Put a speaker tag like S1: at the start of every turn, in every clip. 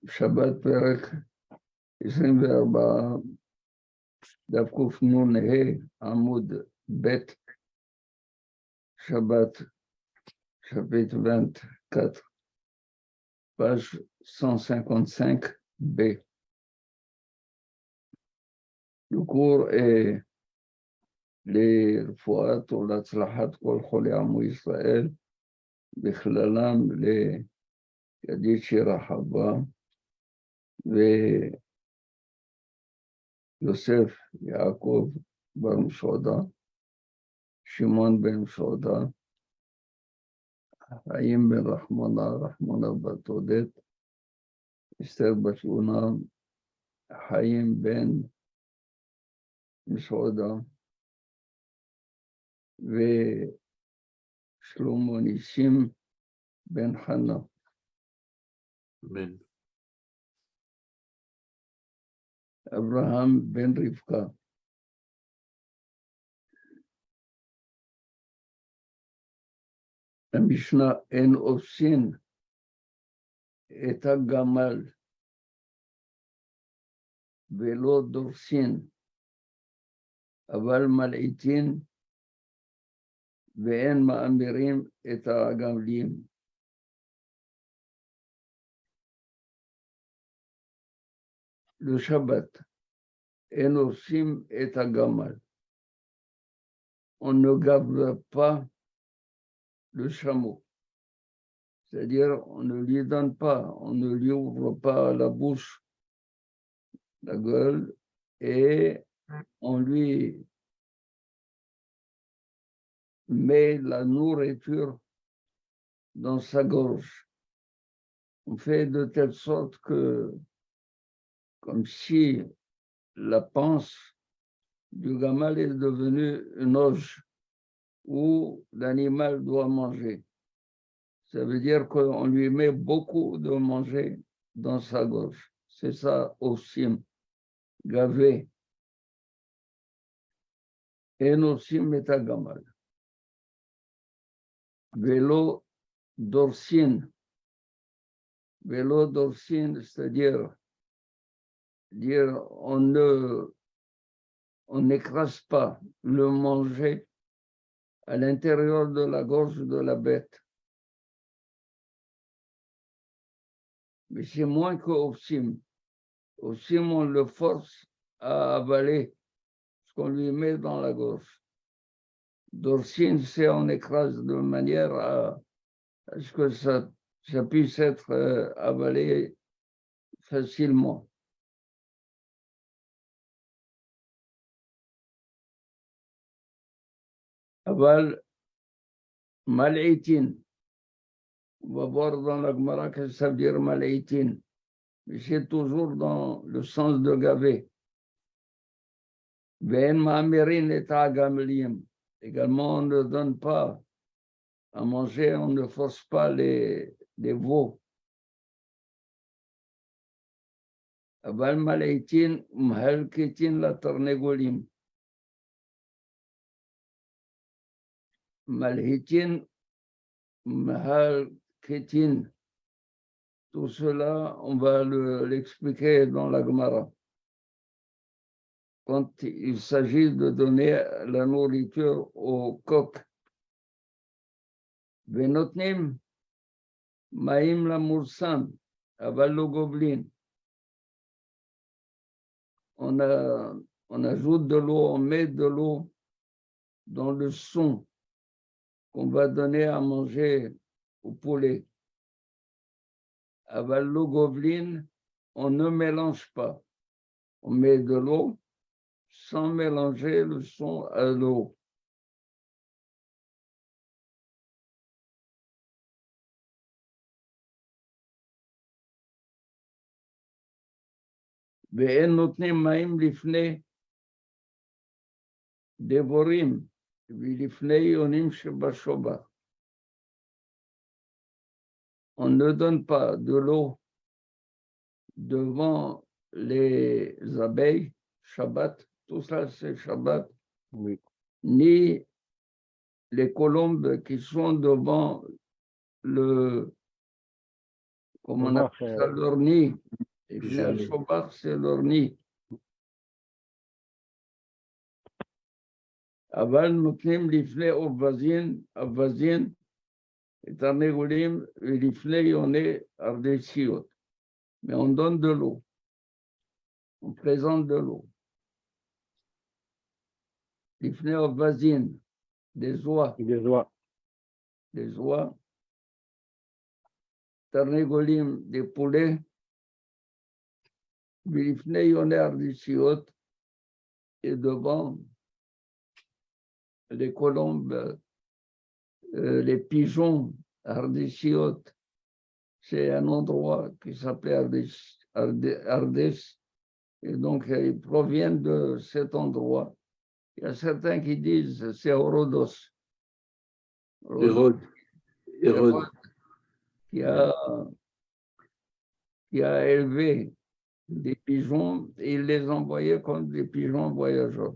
S1: שבת פרק 24, דף קנ"ה, עמוד ב', Shabbat, chapitre 24, page 155b. Le cours est les Rfouat ou l'Atzlahat Kol Choli Amo Israël, בכללם לידיד שירה חווה ויוסף יעקב בר מסעודה, שמעון בן מסעודה, חיים בן רחמונה, רחמונה בת עודד, אסתר בת אונה, חיים בן מסעודה ושלמה ניסים בן חנה.
S2: אמן.
S1: אברהם בן רבקה. המשנה אין עושים את הגמל ולא דורסין, אבל מלעיטין ואין מאמירים את הגמלים. Le Shabbat, אין עושים את הגמל. On ne gave pas le chameau. C'est-à-dire, on ne lui donne pas, on ne lui ouvre pas la bouche, la gueule, et on lui met la nourriture dans sa gorge. On fait de telle sorte que, comme si la panse du gamal est devenue une auge où l'animal doit manger. Ça veut dire qu'on lui met beaucoup de manger dans sa gorge. C'est ça, osim, gavé. En osim et gamal. Vélo dorsine. Vélo dorsine, c'est-à-dire on n'écrase pas le manger à l'intérieur de la gorge de la bête. Mais c'est moins que Opsim. Opsim, on le force à avaler ce qu'on lui met dans la gorge. Dorsine, c'est on écrase de manière à ce que ça puisse être avalé facilement. Aval mal'aitin. On va voir dans la Gemara que ça veut dire mal'aitin. Mais c'est toujours dans le sens de gaver. Ve'en ma'amirin et ha'gamlim. Également, on ne donne pas à manger, on ne force pas les veaux. Aval mal'aitin m'halketin la tarnegolim. Malhitin m'halketin. Tout cela, on va l'expliquer dans la Gemara. Quand il s'agit de donner la nourriture au coq. Venotnim maim la mursan, aval lo goblin. On ajoute de l'eau, on met de l'eau dans le son qu'on va donner à manger au poulet. Aval lo goblin, on ne mélange pas. On met de l'eau sans mélanger le son à l'eau. ואין נותנים מים לפני דבורים ולפני יונים שבשובח. On ne donne pas de l'eau devant les abeilles, Shabbat, tout ça c'est Shabbat,
S2: Oui.
S1: ni les colombes qui sont devant comme on appelle ça leur nid. Lifnei Ashobach, c'est leur nid. אבל נותנים לפני אווזין את הנגולים ולפני יוני ארדסיות. Mais on donne de l'eau. On présente de l'eau. לפני אווזין, des oies. Des oies. תרנגולים, des poulets. ולפני יוני ארדסיות, et devant les colombes, les pigeons, Ardéchiot, c'est un endroit qui s'appelle Ardèche, et donc ils proviennent de cet endroit. Il y a certains qui disent c'est Hérodos.
S2: Hérode.
S1: Qui a élevé des pigeons et il les envoyait comme des pigeons voyageurs.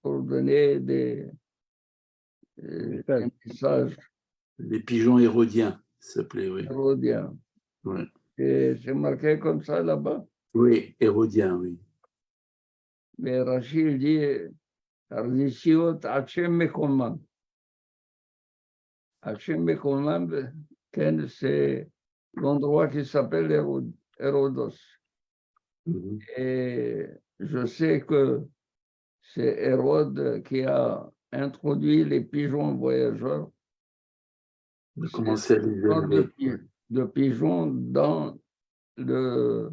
S1: Pour donner des messages.
S2: Les pigeons hérodiens, ça s'appelait, oui.
S1: Hérodiens.
S2: Ouais.
S1: Et c'est marqué comme ça là-bas.
S2: Oui, hérodiens, oui.
S1: Mais Rachid dit Ardishiot Hachem Mekomam. Hachem Mekomam, c'est l'endroit qui s'appelle Hérodos. Et je sais que c'est Hérode qui a introduit les pigeons voyageurs.
S2: De commencer à les élever.
S1: De pigeons dans le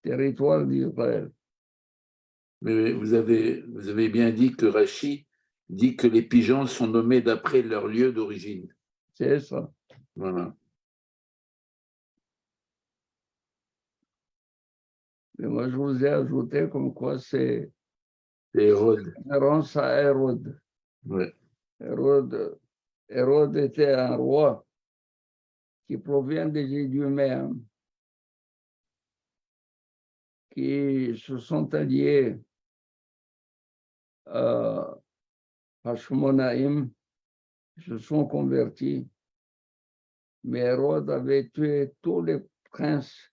S1: territoire d'Israël.
S2: Mais vous avez bien dit que Rachi dit que les pigeons sont nommés d'après leur lieu d'origine.
S1: C'est ça.
S2: Voilà.
S1: Mais moi, je vous ai ajouté comme quoi c'est
S2: Hérode.
S1: référence à Hérode.
S2: Ouais.
S1: Hérode était un roi qui provient des Iduméens, qui se sont alliés à Hashmonaïm, se sont convertis. Mais Hérode avait tué tous les princes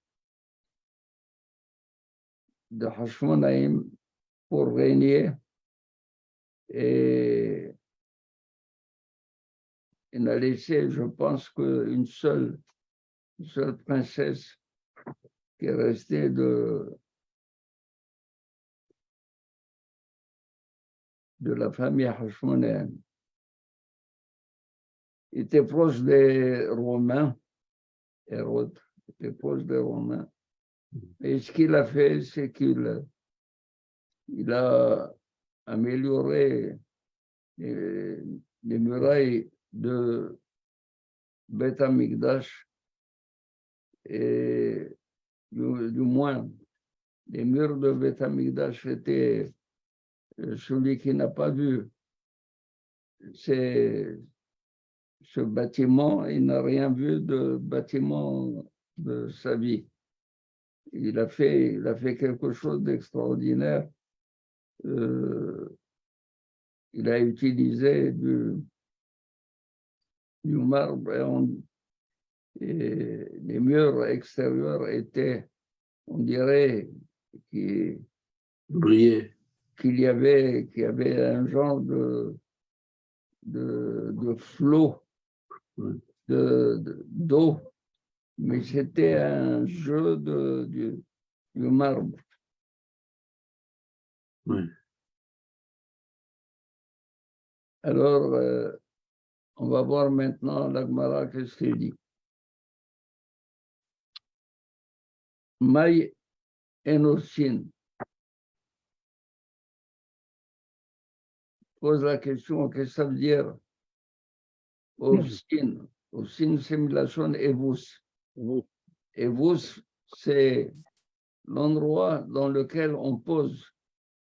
S1: de Hashmonaïm pour régner et il n'a laissé, je pense, qu'une seule princesse qui est restée de la famille Hashmonaïm. Il était proche des Romains, Hérode était proche des Romains. Et ce qu'il a fait, c'est qu'il a amélioré les murailles de Beth Amikdash et du moins les murs de Beth Amikdash étaient, celui qui n'a pas vu ce bâtiment, il n'a rien vu de bâtiment de sa vie. Il a fait quelque chose d'extraordinaire. Il a utilisé du marbre et les murs extérieurs étaient, on dirait, qu'il y avait un genre de flot d'eau, mais c'était un jeu du marbre.
S2: Oui.
S1: Alors, on va voir maintenant la Gemara, qu'est-ce qu'il dit. Maï Enosin pose la question, qu'est-ce que ça veut dire Osin? Osin, c'est la sonne Evus. Evus, c'est l'endroit dans lequel on pose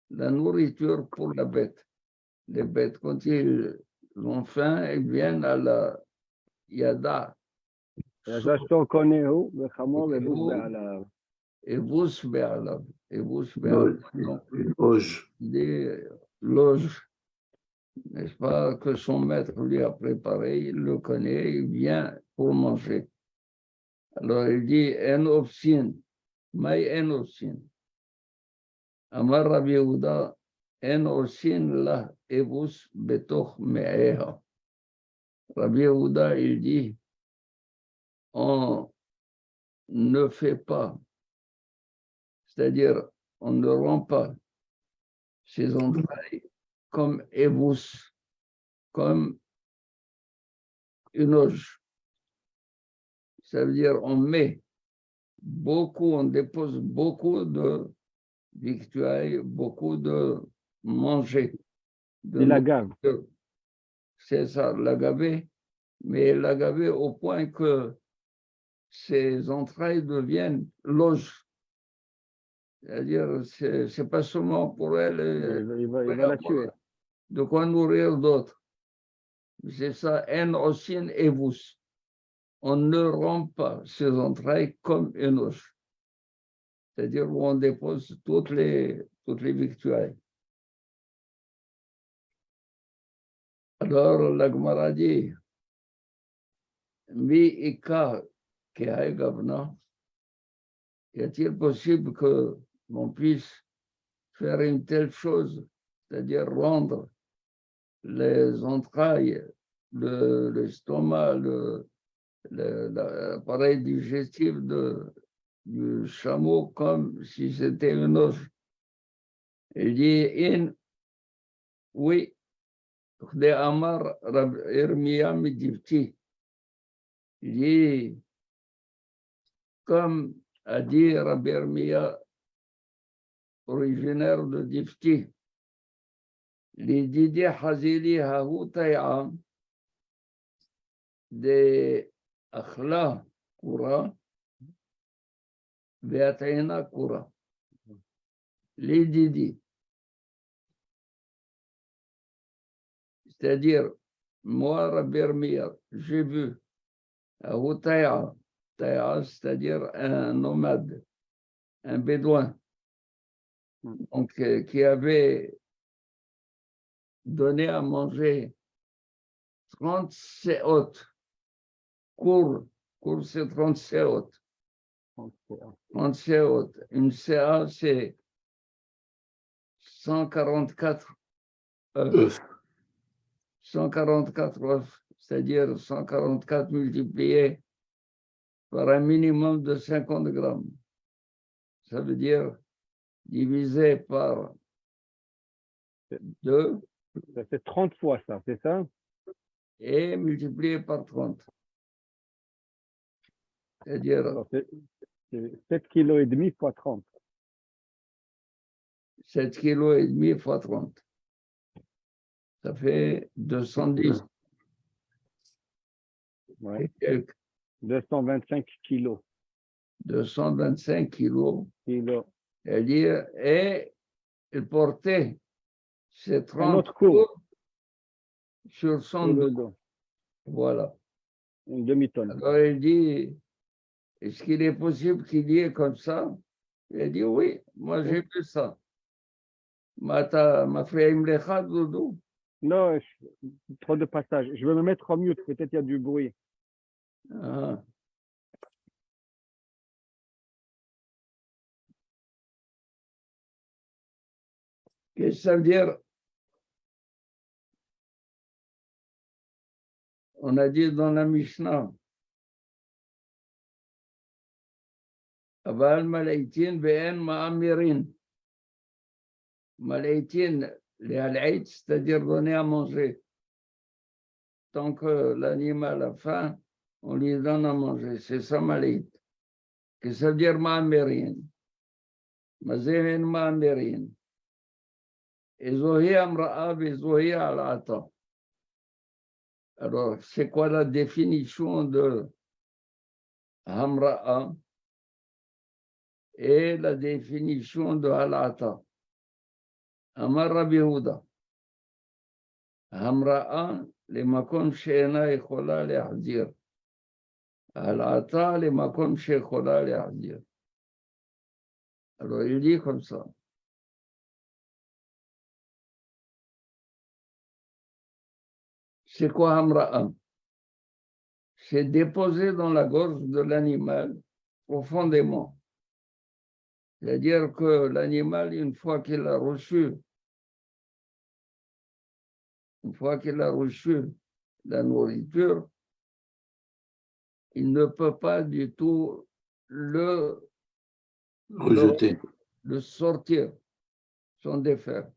S1: la nourriture pour la bête. Les bêtes, quand ils ont faim, ils viennent à la Yada. Evus Be'alav. Des loges, n'est-ce pas, que son maître lui a préparé, il le connaît, il vient pour manger. Alors il dit en obsin, maï en obsin. Amar Rabbi Yehuda, en obsin la ebus betoch me'eha. Rabbi Yehuda, il dit, on ne fait pas, c'est-à-dire on ne rend pas ses entrailles comme ebus, comme une auge. Ça veut dire on met beaucoup, on dépose beaucoup de victuailles, beaucoup de manger.
S3: De la gave.
S1: C'est ça, l'agave, mais l'agave au point que ses entrailles deviennent loges. C'est-à-dire, c'est pas seulement pour elle,
S3: Il va la tuer.
S1: de quoi nourrir d'autres. C'est ça, en osin evus. On ne rompt pas ses entrailles comme une oche. C'est-à-dire où on dépose toutes les victuailles. Alors, la Gemara dit, Mi ika kehai gavna, est-il possible que l'on puisse faire une telle chose, c'est-à-dire rendre les entrailles, l'estomac, l'appareil digestif du chameau comme si c'était une os. Il dit, oui, de Amar Irmia Midivti. Il dit, comme a dit Rabbi Irmia, originaire de Difti, les Didi Hazili Hahutaya de Akhla Kura, Beataina Kura. Les Didi. C'est-à-dire, moi, Rabbi Irmia, j'ai vu Hahutaya, c'est-à-dire un nomade, un bédouin, donc, qui avait donné à manger 30 séotes. Cour c'est 30 séotes. 30 séotes. Une séa, c'est 144 œufs. 144 œufs, c'est-à-dire 144 multiplié par un minimum de 50 grammes. Ça veut dire divisé par 2.
S3: Ça fait 30 fois ça, c'est ça?
S1: Et multiplié par 30. C'est-à-dire
S3: c'est 7,5 kg fois 30.
S1: 7,5 kg fois 30. Ça fait 210.
S3: Ouais.
S1: Et quelques.
S3: 225 kilos.
S1: 225 kilos. C'est-à-dire, et il portait ces 30
S3: cours
S1: sur son dos. Voilà.
S3: Une demi-tonne.
S1: Alors il dit, est-ce qu'il est possible qu'il y ait comme ça? Il dit, oui, moi j'ai vu ça. Ma frère Imlecha, Doudou.
S3: Non, trop de passages. Je vais me mettre en mute, peut-être il y a du bruit.
S1: Ah. Qu'est-ce que ça veut dire? On a dit dans la Mishnah, Aval Malaytin Ve'en Ma'amirin. Malaytin, les halaït, c'est-à-dire donner à manger. Tant que l'animal a faim, on lui donne à manger. C'est ça, Malayt. Qu'est-ce que ça veut dire Ma'amirin? Mazehen Ma'amirin. Ezohi Amra'a Vezohi Al'ata. Alors, c'est quoi la définition de Hamra'a et la définition de Al'ata? Amar Rabbi Yehuda. Hamra'a, les makom she'ena yechola le'ahzir. Al'ata, les makom she'echola le'ahzir. Alors, il dit comme ça. C'est quoi Hamra'a? c'est déposé dans la gorge de l'animal profondément. C'est-à-dire que l'animal, une fois qu'il a reçu la nourriture, il ne peut pas du tout le
S2: Rejeté.
S1: sortir, s'en défaire.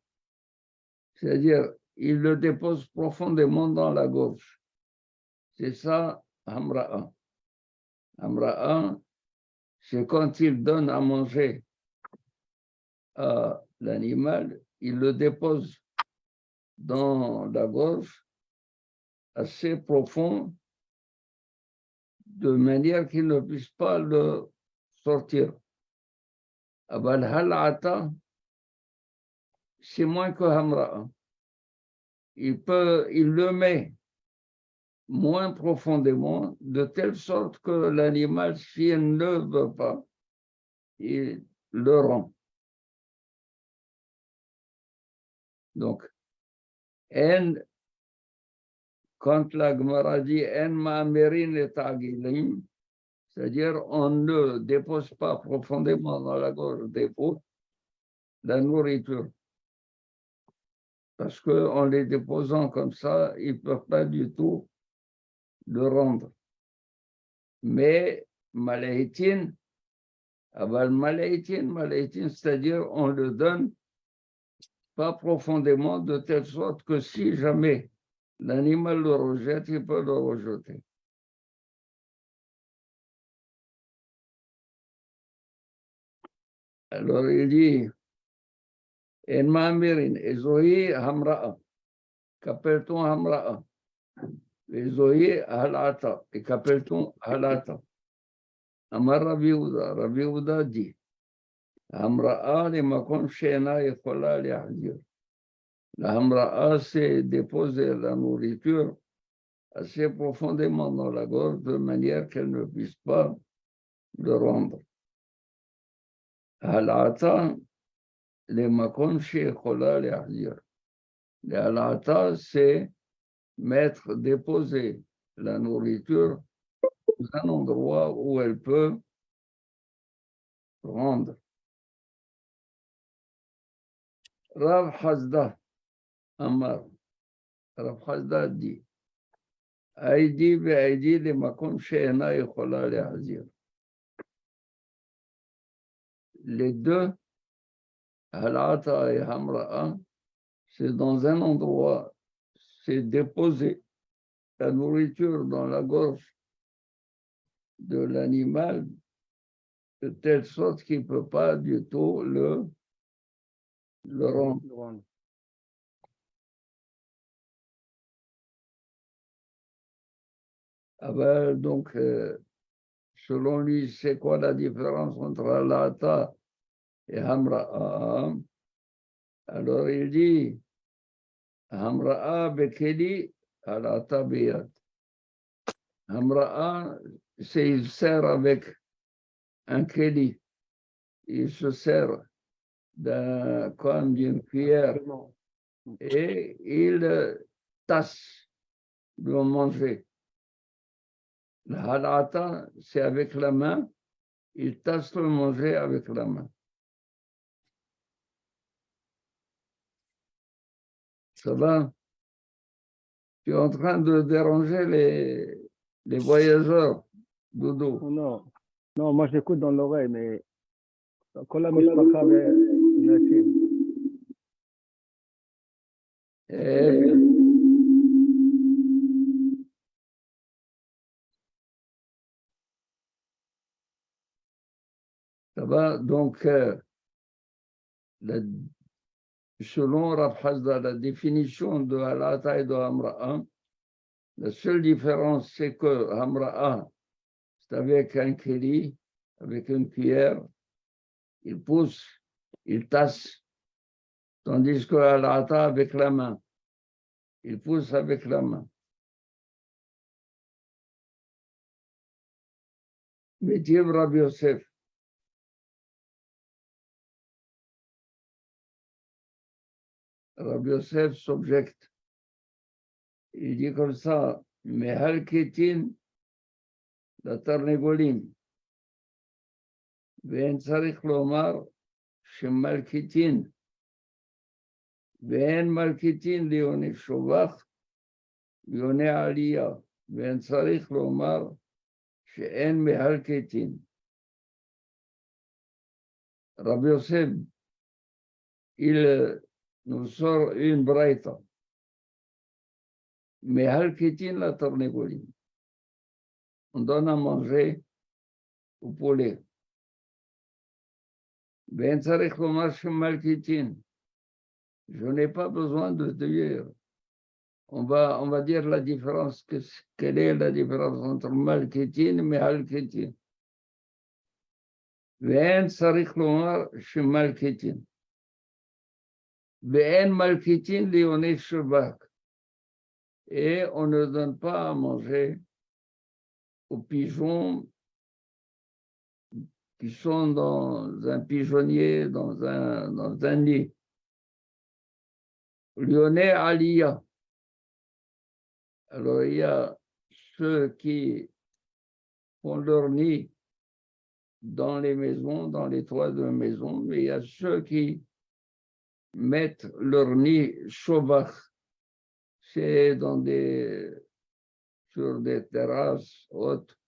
S1: C'est-à-dire, il le dépose profondément dans la gorge. C'est ça, Hamra'a. Hamra'a, c'est quand il donne à manger à l'animal, il le dépose dans la gorge assez profond, de manière qu'il ne puisse pas le sortir. Abal hal'ata, c'est moins que Hamra'a. Il le met moins profondément, de telle sorte que l'animal, s'il ne veut pas, il le rend. Donc, quand la Gemara dit En ma'amirin et tagilim, c'est-à-dire on ne dépose pas profondément dans la gorge des veaux la nourriture. Parce qu'en les déposant comme ça, ils ne peuvent pas du tout le rendre. Mais malaytin, c'est-à-dire on le donne pas profondément, de telle sorte que si jamais l'animal le rejette, il peut le rejeter. Alors il dit, En ma'amirin, ezohi hamra'a, qu'appelle-t-on hamra'a? Ezohi halata, et qu'appelle-t-on halata? Amar Rabbi Yehuda dit, Hamra'a le makom she'ena yechola le'ahdir. La hamra'a, c'est déposer la nourriture assez profondément dans la gorge de manière qu'elle ne puisse pas le rendre. Halata, le makom she'echola le'ahdir. Le halata, c'est déposer la nourriture dans un endroit où elle peut rendre. Rav Hazda Amar, Rav Hazda dit, Aïdi ve'aïdi le makom she'ena yechola le'ahzir. Les deux, Halata et Hamra'a, c'est dans un endroit, c'est déposer la nourriture dans la gorge de l'animal de telle sorte qu'il ne peut pas du tout le rendre. Ah ben, donc, selon lui, c'est quoi la différence entre Halata et Hamra'a? Alors il dit, Hamra'a bekeli, Halata biyad. Hamra'a, c'est il sert avec un keli. Il se sert comme d'une cuillère et il tasse le manger. Le halata, c'est avec la main, il tasse le manger avec la main. Ça va? Tu es en train de déranger les voyageurs, Doudou.
S3: Non, non, moi j'écoute dans l'oreille, mais quand la mishpacha ve'nashim.
S1: Eh bien. Ça va? Donc, selon Rav Hazda, la définition de Halata et de Hamra'a, la seule différence, c'est que Hamra'a, c'est avec un keli, avec une cuillère, il pousse, il tasse, tandis que Halata avec la main, il pousse avec la main. Mais dit Rabbi Yosef, Rabbi Yosef s'objecte. Il dit comme ça, mais Halketin la Tarnegolim. ואין צריך לומר שמלכיתין, ואין מלכיתין ליוני שובח, ליוני עלייה, ואין צריך לומר שאין מהלכיתין. Rabbi Yosef, il nous sort une braïta. Mehalketin la Tarnegolim. On donne à manger au poulet. Ben Tzarech Lomar Shemalketin. Je n'ai pas besoin de dire. On va dire la différence. Quelle est la différence entre Malketin et Mehalketin? Ben Tzarech Lomar Shemalketin. Ben Malketin Léoné Shebak. Et on ne donne pas à manger aux pigeons qui sont dans un pigeonnier, dans un nid. Lyonnais Aliyah. Alors, il y a ceux qui font leur nid dans les maisons, dans les toits de maison, mais il y a ceux qui mettent leur nid chauvach, c'est sur des terrasses hautes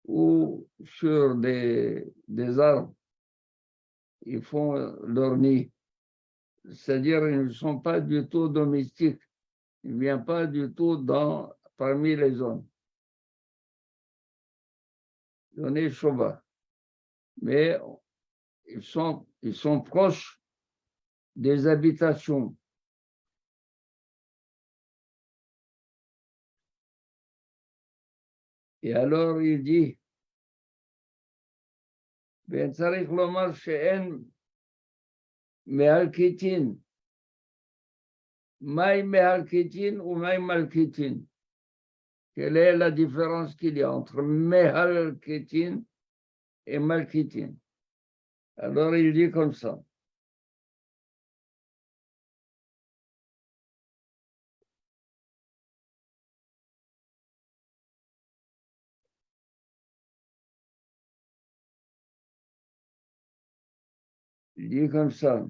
S1: ou sur des arbres. Ils font leur nid. C'est-à-dire ils ne sont pas du tout domestiques. Ils ne viennent pas du tout parmi les hommes. On est chauvin. Mais ils sont proches des habitations. Et alors il dit, Ben Tzarich Lomar she'en mehalkitin. Maï mehalkitin ou maï malkitin. Quelle est la différence qu'il y a entre mehalkitin et malkitin? Alors il dit comme ça. Il dit comme ça.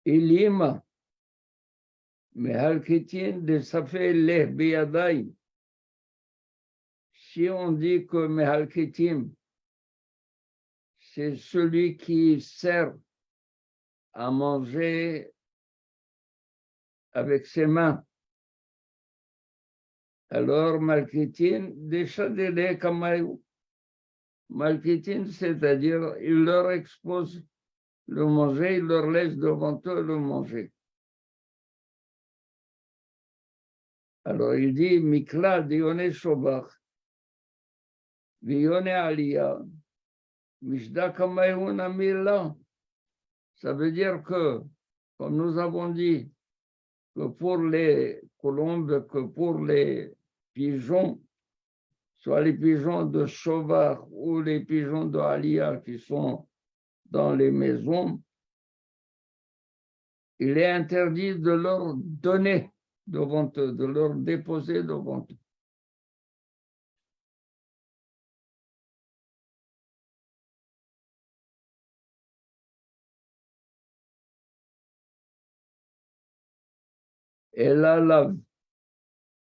S1: Ilima, mehalkitin de safé leh biyadaï. Si on dit que mehalkitim, c'est celui qui sert à manger avec ses mains. Alors, malkitin, déjà de lait kamaïou. Malkitin, c'est-à-dire, il leur expose le manger, il leur laisse devant eux le manger. Alors, il dit, Mikla dione shobach, vione aliyah, mishda kamaïou namila. Ça veut dire que, comme nous avons dit, que pour les colombes, que pour les pigeons, soit les pigeons de Chauvard ou les pigeons de Aliyah qui sont dans les maisons, il est interdit de leur donner devant eux, de leur déposer devant eux. Et là,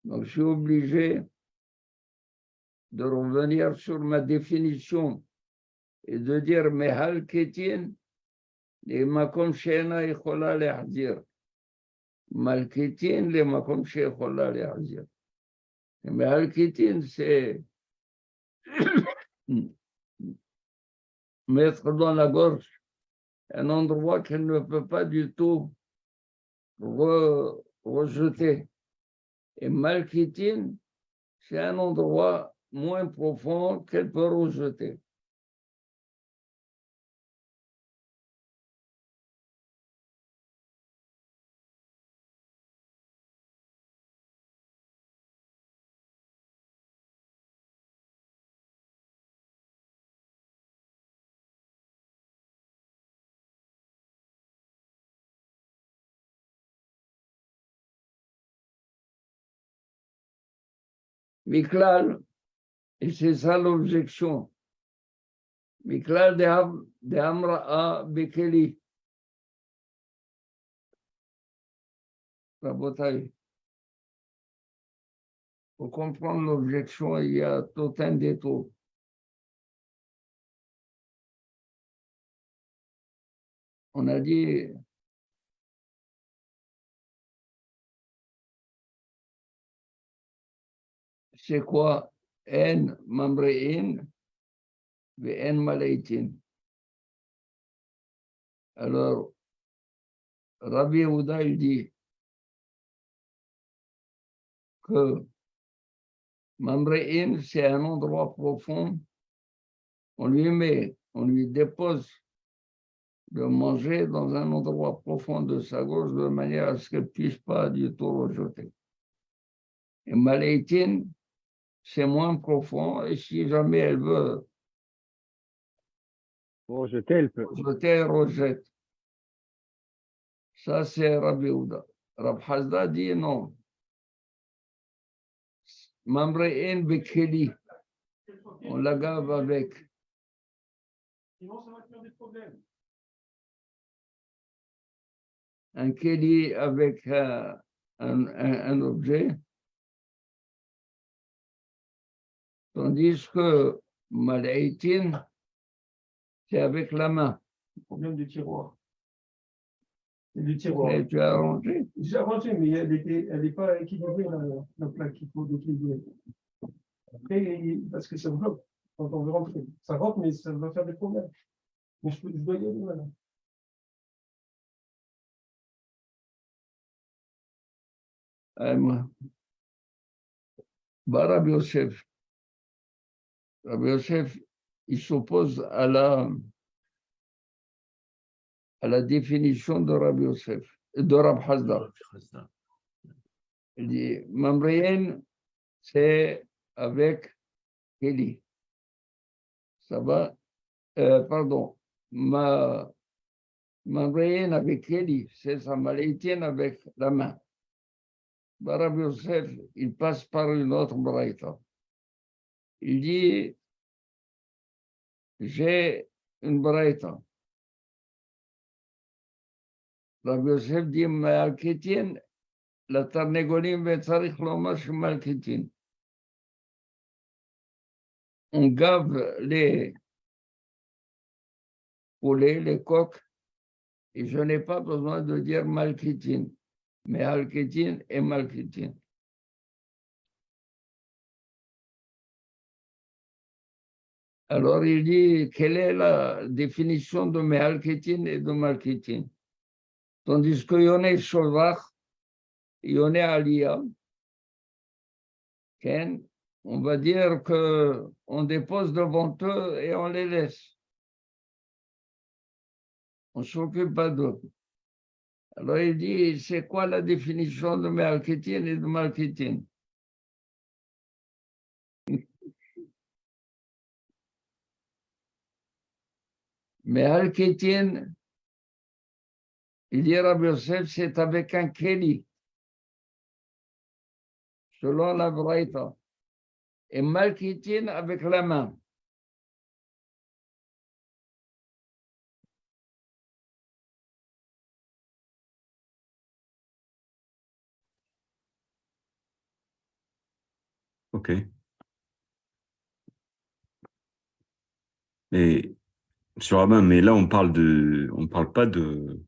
S1: donc je suis obligé de revenir sur ma définition et de dire Mehal Ketin, les makom she'ena yichola le'hazir. Malketin, les makom she'yichola le'hazir. Malketin, c'est mettre dans la gorge un endroit qu'elle ne peut pas du tout rejeter. Et Malkitin, c'est un endroit moins profond qu'elle peut rejeter. Miklal, et c'est ça l'objection. Miklal de Amra'a Bekeli. Rabotai. Pour comprendre l'objection, il y a tout un détour. On a dit c'est quoi En Mamre'in ve En Maleitin. Alors, Rabbi Yehuda, il dit que Mamre'in, c'est un endroit profond. On lui dépose de manger dans un endroit profond de sa gorge de manière à ce qu'elle ne puisse pas du tout rejeter. Et Maleitin, c'est moins profond, et si jamais elle veut
S3: rejeter, elle peut.
S1: rejeter, elle rejette. Ça, c'est Rabbi Yehuda. Rabbi Hazda dit non. Mamre'in Bekeli. On la gave avec.
S4: Sinon, ça va faire des problèmes.
S1: Un Keli avec un objet. Tandis que Maleitin, c'est avec la main.
S4: Le problème du tiroir. C'est du tiroir.
S1: Et tu as arrangé.
S4: J'ai arrangé, mais elle n'est pas équilibrée, la plaque qu'il faut équilibrer. Après, parce que ça bloque quand on veut rentrer. Ça rentre, mais ça va faire des problèmes. Mais je dois y aller maintenant.
S1: Rabbi Yosef. Rabbi Yosef, il s'oppose à la définition de Rabbi Yosef, de Rabbi Hazda. Il dit, Mamreyen, c'est avec Keli. Ça va, pardon, Mamreyen avec Keli, c'est sa Maléitienne avec la main. Rabbi Yosef, il passe par une autre braïta. Il dit, j'ai une braïta. Rabbi Yosef dit, Malkitin, la tarnegolim vetzarich lomar malkitin. On gave les poulets, les coqs, et je n'ai pas besoin de dire malkitin, mais alkitin et malkitin. Alors il dit, quelle est la définition de mehalkitin et de malkitin? Tandis que Yoné Sholvach, Yoné Aliyah, on va dire qu'on dépose devant eux et on les laisse. On ne s'occupe pas d'eux. Alors il dit, c'est quoi la définition de mehalkitin et de malkitin? Mehalkitin, il dit Rabbi Yosef, c'est avec un keli, selon la braïta. Et malkitin avec la main.
S5: Ok. Et sur Rabbin, mais là on parle pas de,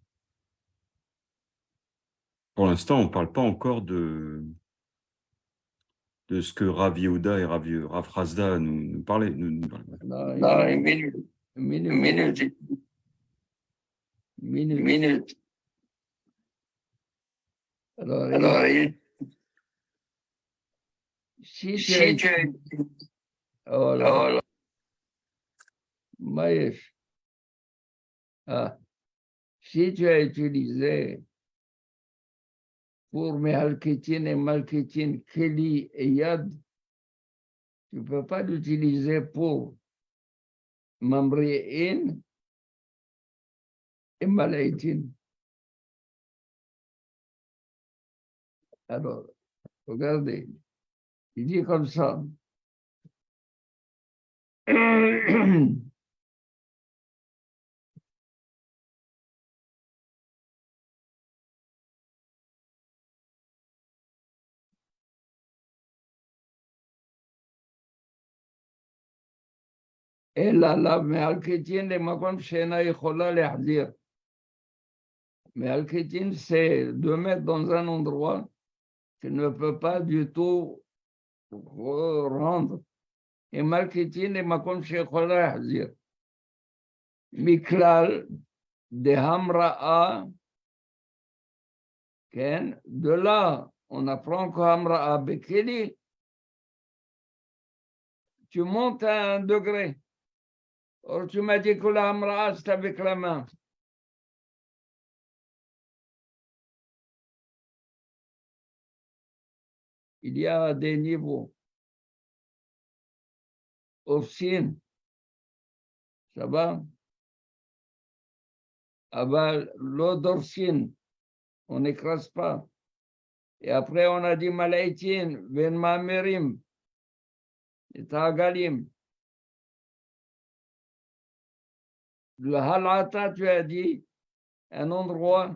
S5: pour l'instant on parle pas encore de ce que Rav Yehuda et Rav Hazda nous parlaient.
S1: Non, une minute. Une minute. Alors, si tu as... Oh là. Maïf. Ah. Si tu as utilisé pour Mehalkitin et Malkitin, Keli et Yad, tu ne peux pas l'utiliser pour Mamri'in et Malaytin. Alors, regardez, Il dit comme ça. אלא לאו מעל קיטין למקום שאינה יכולה להחזיר. מעל קיטין, c'est de mettre dans un endroit qu'il ne peut pas du tout rendre. Et מעל קיטין למקום שיכולה להחזיר. מכלל דהמראה, כן? De là, on apprend qu'hamra'a bekeli, tu montes à un degré. Or, tu m'as dit que la hamra'a, c'est avec la main. Il y a des niveaux. Ofsin, ça va? Aval, l'odorsin, on n'écrase pas. Et après, on a dit malaïtin, ven mamerim, et tagalim. Le halata, tu as dit, un endroit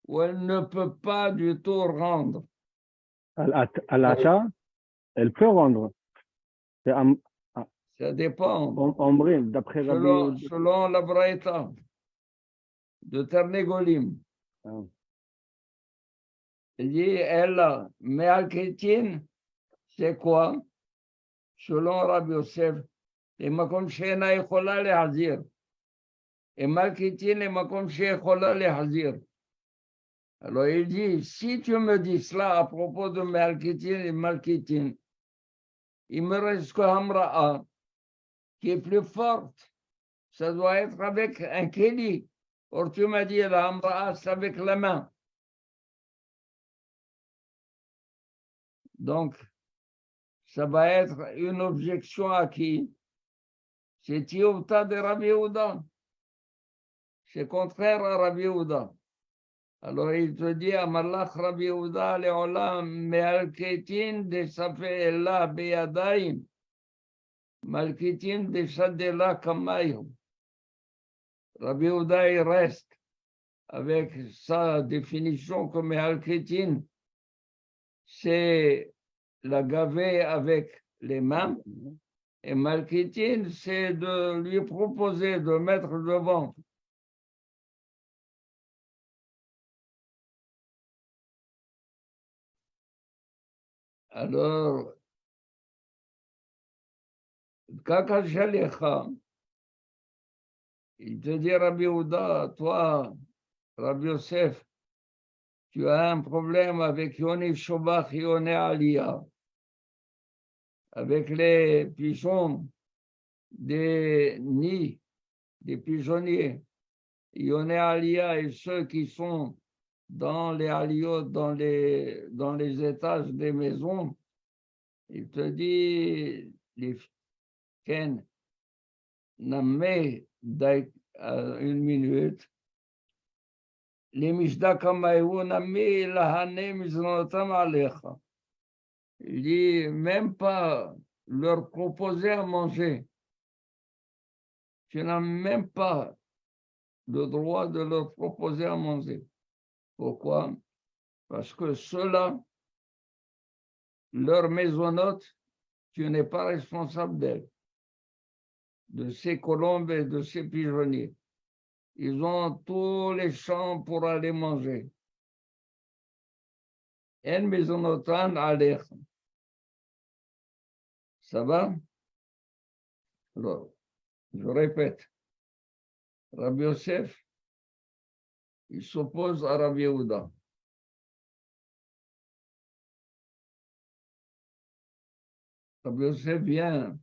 S1: où elle ne peut pas du tout rendre.
S3: Al-Ata, elle peut rendre. C'est
S1: Ça dépend.
S3: en brime, d'après Rabbi.
S1: Selon la Braïta de Ternegolim.
S3: Ah.
S1: Il dit, elle, mais Al-Kétin, c'est quoi? Selon Rabbi Yosef, les makom she'ena yechola lehazir. Et Mal-Kétin, les makom she'echola lehazir. Alors il dit, si tu me dis cela à propos de Mal-Kétin et Mal-Kétin, il me reste que Hamra'a, qui est plus forte. Ça doit être avec un kéli. Or, tu m'as dit, la Hamra'a, c'est avec la main. Donc, ça va être une objection à qui? C'est Tiouta de Rabbi Yehuda. C'est contraire à Rabbi Yehuda. Alors, il te dit, Amalach Rabbi Yehuda, Leolam, Me'alketin de Safe'ela Beyadaim, Malketin de Shadela Kamayim. Rabbi Yehuda, il reste avec sa définition comme Me'alketin, c'est la gaver avec les mains. Et Malkitin, c'est de lui proposer de mettre devant. Alors, Kaka Shalecha, il te dit, Rabbi Yehuda, toi, Rabbi Yosef, tu as un problème avec Yoni Shobach, Yoni Aliyah, avec les pigeons des nids, des pigeonniers, Yoni Aliyah et ceux qui sont dans les aliots, dans les étages des maisons, il te dit, les Ken, Namé, une minute, les Mishda Kamaïou, Namé, Lahane, Miznotam Alecha. Il dit, même pas leur proposer à manger. Tu n'as même pas le droit de leur proposer à manger. Pourquoi? Parce que ceux-là, leur maisonnote, tu n'es pas responsable d'elle, de ces colombes et de ces pigeonniers. Ils ont tous les champs pour aller manger. En maisonotan alech. Ça va? Alors, je répète. Rabbi Yosef, il s'oppose à Rabbi Yehuda. Rabbi Yosef vient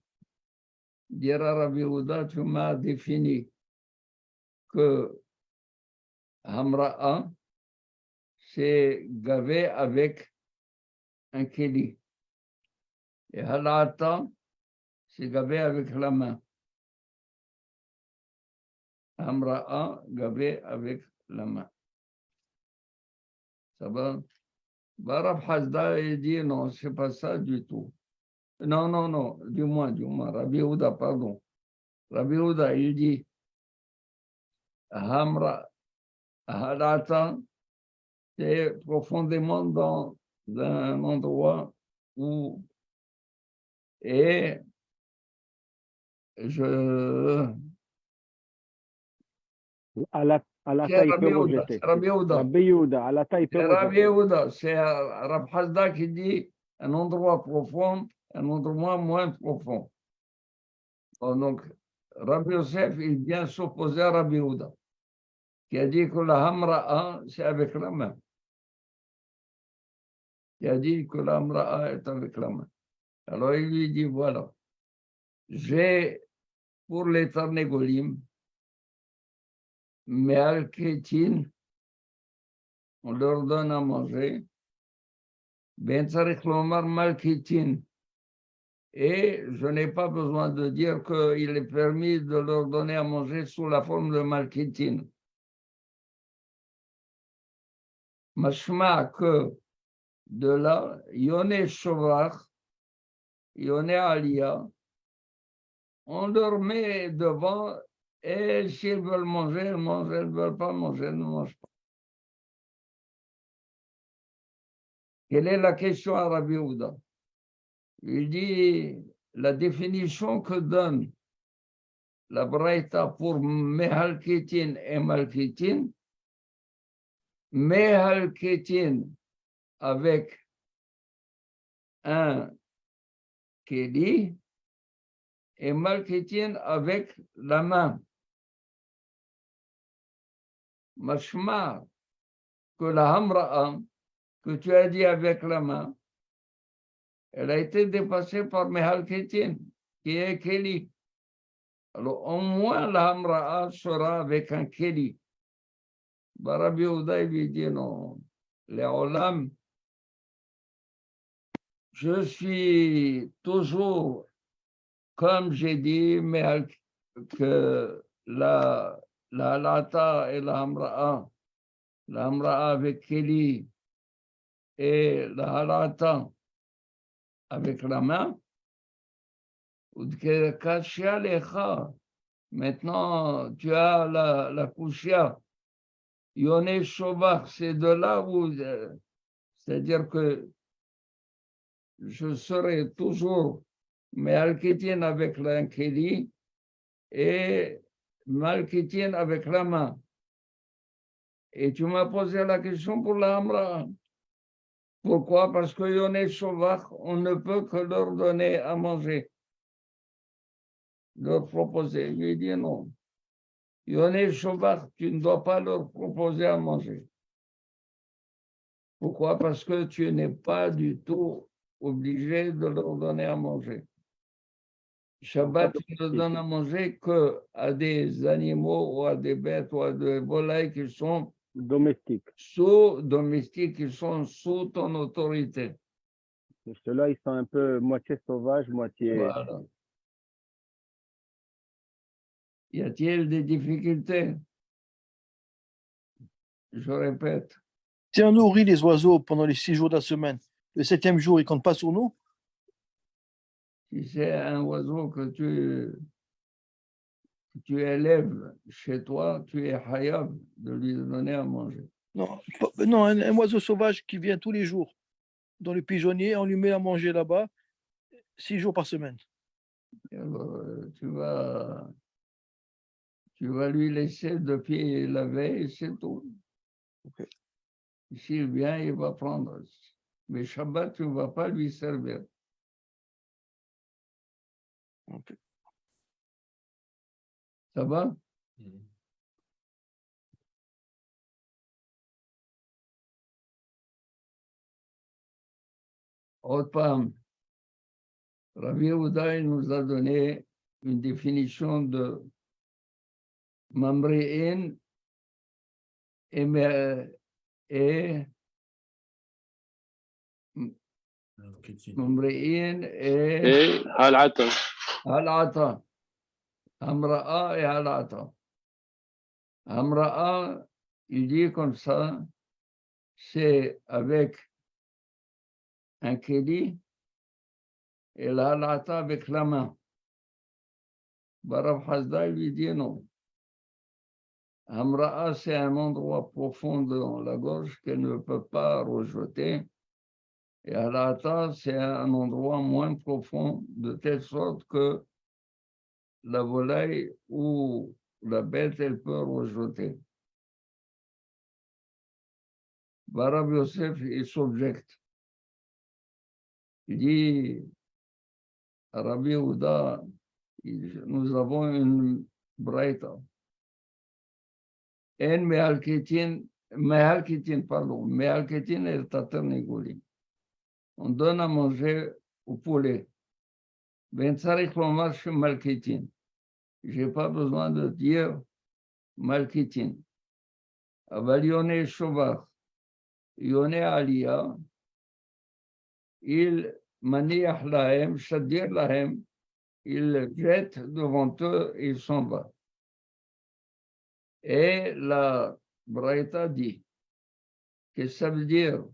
S1: dire à Rabbi Yehuda, tu m'as défini que Hamra'a, c'est gavé avec un kéli. Et Halata, c'est gavé avec la main. Hamra'a, gavé avec la main. Ça va? Rab Hasda, il dit non, c'est pas ça du tout. Non, non, non, du moins, Rabbi Yehuda, pardon. Rabbi Yehuda, il dit Hamra, Halata, c'est profondément dans un endroit où, et je.
S3: Alata, il peut rejeter.
S1: Rabbi Yehuda.
S3: Rabbi Yehuda, Alata, il peut
S1: C'est Rabbi
S3: rejeter.
S1: Yehuda, c'est Rab Hasda qui dit un endroit profond, un endroit moins profond. Donc, Rabbi Yosef, il vient s'opposer à Rabbi Yehuda, qui a dit que la Hamra'a, c'est avec la main. Qui a dit que la Hamra'a est avec la main. Alors, il lui dit, voilà, j'ai pour les Tarnégolim, mais Al-Kétin, on leur donne à manger, Ben Tzarech Lomar Mal-Kétin. Et je n'ai pas besoin de dire qu'il est permis de leur donner à manger sous la forme de Mal-Kétin. Mashma que de là, Yoné Shovach, Yoné Alia, on leur met devant et s'ils veulent manger, elles mangent, elles ne veulent pas manger, elles ne mangent pas. Quelle est la question à Rabbi Yehuda? Il dit la définition que donne la Braïta pour Mehalketin et Malketin, Mehalketin avec un Kéli et Malketin avec la main. Mashma, que la Hamra'a, que tu as dit avec la main, elle a été dépassée par Mehalketin, qui est Kéli. Alors, au moins, la Hamra'a sera avec un Kéli. Rabbi Yehuda lui dit non, les Olam, je suis toujours, comme j'ai dit, mais que la Lata et la Hamra'a avec Kéli et la Halata avec la main, maintenant tu as la Kushia, Yoné Shovach, c'est de là où, c'est-à-dire que je serai toujours Mehalketin avec l'Ankeli et Malketin avec la main. Et tu m'as posé la question pour la Hamra. Pourquoi? Parce que Yoné Shovach, on ne peut que leur donner à manger, leur proposer. Je lui ai dit non. Yoné Shovach, tu ne dois pas leur proposer à manger. Pourquoi? Parce que tu n'es pas du tout obligé de leur donner à manger. Shabbat, tu ne donnes à manger qu'à des animaux ou à des bêtes ou à des volailles qui sont
S3: Domestique.
S1: domestiques, qui sont sous ton autorité.
S3: Ceux-là, ils sont un peu moitié sauvages, moitié.
S1: Voilà. Y a-t-il des difficultés? Je répète.
S6: Si on nourrit les oiseaux pendant les 6 jours de la semaine, le 7e jour, ils ne comptent pas sur nous?
S1: Si c'est un oiseau que tu élèves chez toi, tu es hayab de lui donner à manger.
S6: Non, non, un oiseau sauvage qui vient tous les jours dans le pigeonnier, on lui met à manger là-bas 6 jours par semaine.
S1: Alors, tu vas lui laisser depuis la veille, c'est tout.
S6: Okay.
S1: S'il vient, il va prendre. Mais Shabbat, tu ne vas pas lui servir.
S6: Okay.
S1: Ça va? Autre part, Rabbi Yehuda nous a donné une définition de Mamre'in et Mamre'in et
S7: Halata.
S1: Halata. Hamra'a et Halata. Hamra'a, il dit comme ça, c'est avec un kéli et la halata avec la main. Rav Hasda lui dit non. Hamra'a, c'est un endroit profond dans la gorge qu'elle ne peut pas rejeter. Et halata, c'est un endroit moins profond, de telle sorte que la volaille ou la bête, elle peut rejeter. Rav Yosef, il s'objecte. Il dit, Rabbi Yehuda, nous avons une braïta. En mehalketin, pardon, mehalketin el tater niguli. On donne à manger au poulet. Ben tsarich lomar she malketin. J'ai pas besoin de dire malketin. Aval yone shovach, yone aliyah, il maniach lahem, shadir lahem, il jette devant eux et il s'en va. Et la Braïta dit, qu'est-ce que ça veut dire?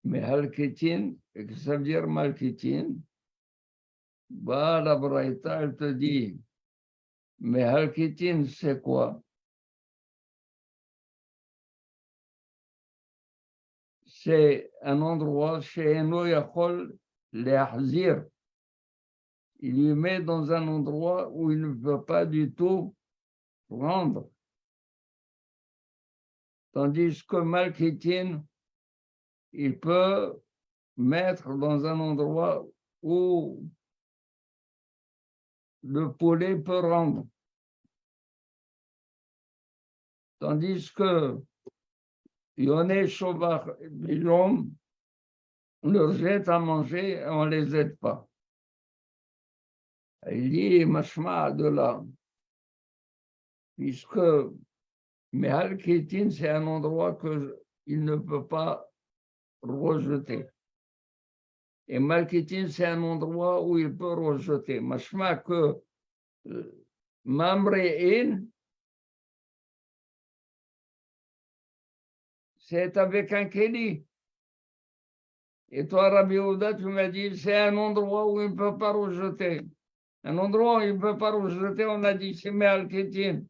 S1: Mehalketin, et que ça veut dire malketin? Bah, la Braïta, elle te dit, Mehalketin, c'est quoi? C'est un endroit chez Eno Yachol Leahzir. Il lui met dans un endroit où il ne peut pas du tout prendre. Tandis que Malketin, il peut mettre dans un endroit où le poulet peut rendre. Tandis que Yoné Shovach, l'homme, on leur jette à manger et on ne les aide pas. Il dit, machma de là, puisque Mehal Ketin, c'est un endroit qu'il ne peut pas rejeter. Et Malketin, c'est un endroit où il peut rejeter. Machma que Mamre'in, c'est avec un Kéli. Et toi, Rabbi Yehuda, tu m'as dit, c'est un endroit où il ne peut pas rejeter. Un endroit où il ne peut pas rejeter, on a dit, c'est Mehal Ketin.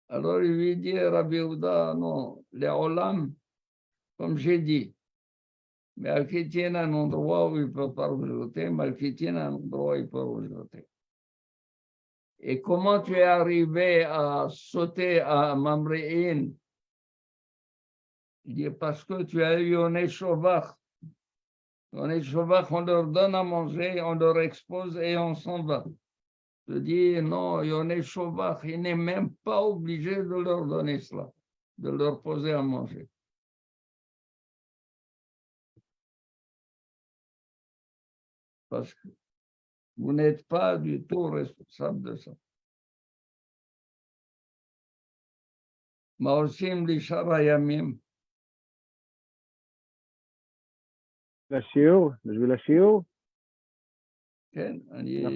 S1: Alors il lui dit, Rabbi Yehuda, non, les Olam, comme j'ai dit, mais Al-Kétien a un endroit où il ne peut pas rejeter, mais Al-Kétien a un endroit où il peut rejeter. Et comment tu es arrivé à sauter à Mamre'in? Il dit, parce que tu as eu Yoné Shovach. Yoné Shovach, on leur donne à manger, on leur expose et on s'en va. Je dis, non, Yoné Shovach, il n'est même pas obligé de leur donner cela, de leur poser à manger. Parce que vous n'êtes pas du tout responsable de ça. Maosim Lishara Yamim.
S3: לשיעור, בשביל השיעור,
S1: כן, אני...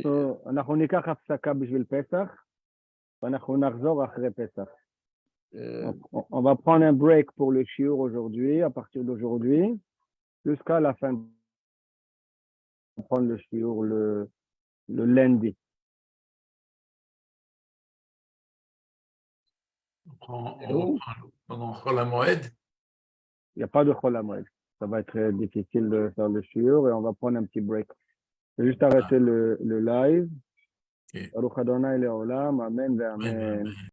S3: אנחנו ניקח הפסקה בשביל פסח, ואנחנו נחזור אחרי פסח. On va prendre un break pour le shiur aujourd'hui, à partir d'aujourd'hui, jusqu'à la fin. On va prendre le shiur le lundi.
S2: Pendant Chol HaMoed.
S3: Il n'y a pas de Chol HaMoed. Ça va être difficile de faire le shiur et on va prendre un petit break. Je vais juste arrêter le live. Baruch Adonai Leolam, Amen ve Amen.